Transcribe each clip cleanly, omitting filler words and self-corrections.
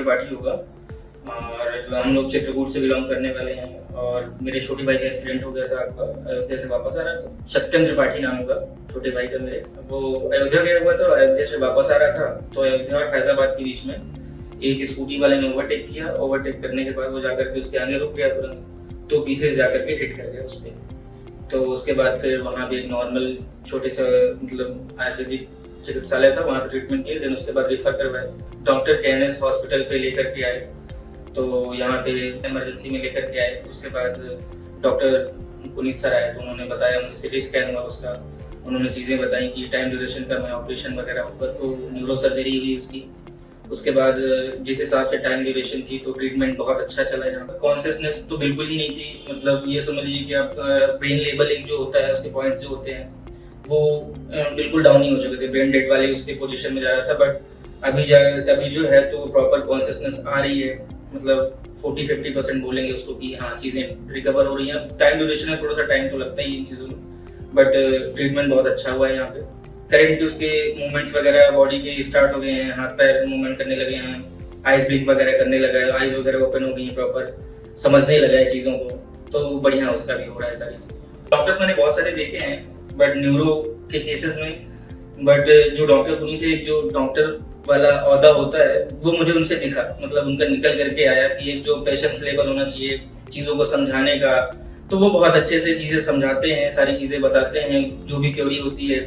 त्रिपाठी होगा और हम लोग चित्रकूट से बिलोंग करने वाले हैं। और मेरे छोटे भाई का एक्सीडेंट हो गया था, अयोध्या से वापस आ रहा था। सत्यम त्रिपाठी नाम होगा छोटे भाई का मेरे। वो अयोध्या गया हुआ था, अयोध्या से वापस आ रहा था तो अयोध्या और फैजाबाद के बीच में एक स्कूटी वाले ने ओवरटेक किया। ओवरटेक करने के बाद वो जाकर के उसके आगे रुक गया तुरंत, तो पीछे से जाकर के हिट कर गया उस पर। तो उसके बाद फिर वहाँ भी एक नॉर्मल छोटे से मतलब आयुर्वेदिक चिकित्सालय था, वहाँ पे ट्रीटमेंट किया। देन उसके बाद रेफर करवाए, डॉक्टर KNS हॉस्पिटल पे लेकर के आए। तो यहाँ पे इमरजेंसी में लेकर के आए। उसके बाद डॉक्टर पुनीत सर आए तो उन्होंने बताया, मुझे सिटी स्कैन हुआ उसका, उन्होंने चीज़ें बताई कि टाइम ड्यूरेशन का मैं ऑपरेशन वगैरह होगा, तो न्यूरो सर्जरी हुई उसकी। उसके बाद जिस हिसाब से टाइम ड्यूरेशन थी तो ट्रीटमेंट बहुत अच्छा चला। यहाँ पर कॉन्शियसनेस तो बिल्कुल ही नहीं थी, मतलब ये समझ लीजिए कि आपका ब्रेन लेवल एक जो होता है उसके पॉइंट्स जो होते हैं वो बिल्कुल डाउन ही हो चुके थे, ब्रेन डेड वाले उसके पोजीशन में जा रहा था। बट अभी जो है तो प्रॉपर कॉन्शियसनेस आ रही है, मतलब 40-50% बोलेंगे उसको कि हाँ चीज़ें रिकवर हो रही हैं। टाइम ड्यूरेशन है, थोड़ा सा टाइम तो लगता ही है इन चीज़ों में, बट ट्रीटमेंट बहुत अच्छा हुआ है यहाँ पे। करेंटली उसके मूवमेंट्स वगैरह बॉडी के स्टार्ट हो गए हैं, हाथ पैर मूवमेंट करने लगे हैं, आइज ब्लिंक वगैरह करने लगा है, आइज वगैरह ओपन हो गई हैं, प्रॉपर समझने लगा है चीज़ों को। तो बढ़िया उसका भी हो रहा है सारी चीज़ें। डॉक्टर्स मैंने बहुत सारे देखे हैं बट न्यूरो के केसेस में, बट जो डॉक्टर पुनीत थे, जो डॉक्टर वाला औहदा होता है वो मुझे उनसे दिखा, मतलब उनका निकल करके आया कि एक जो पेशेंस लेवल होना चाहिए चीज़ों को समझाने का, तो वो बहुत अच्छे से चीज़ें समझाते हैं, सारी चीज़ें बताते हैं। जो भी क्वेरी होती है,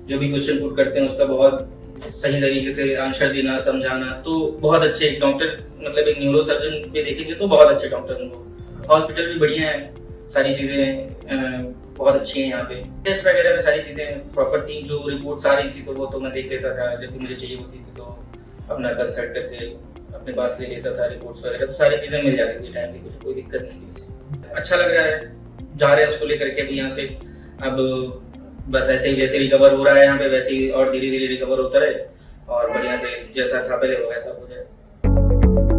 जो भी क्वेश्चन पुट करते हैं उसका बहुत सही तरीके से आंसर देना, समझाना, तो बहुत अच्छे एक डॉक्टर, मतलब एक न्यूरो सर्जन पे देखेंगे तो बहुत अच्छे डॉक्टर हैं वो। हॉस्पिटल भी बढ़िया है, सारी चीज़ें बहुत अच्छी हैं यहाँ पे। टेस्ट वगैरह में सारी चीज़ें प्रॉपर थी, जो रिपोर्ट्स आ रही थी तो वो तो मैं देख लेता था, जब भी मुझे चाहिए होती थी तो अपना कंसल्ट करके अपने पास ले लेता था रिपोर्ट्स वगैरह, तो सारी चीज़ें मिल जाती थी टाइम पे, कुछ कोई दिक्कत नहीं थी वैसे। अच्छा लग रहा है, जा रहे हैं उसको लेकर के अभी यहाँ से। अब बस ऐसे ही जैसे रिकवर हो रहा है यहाँ पे वैसे ही और धीरे धीरे रिकवर होता रहे और बढ़िया से जैसा था पहले वो वैसा हो जाए।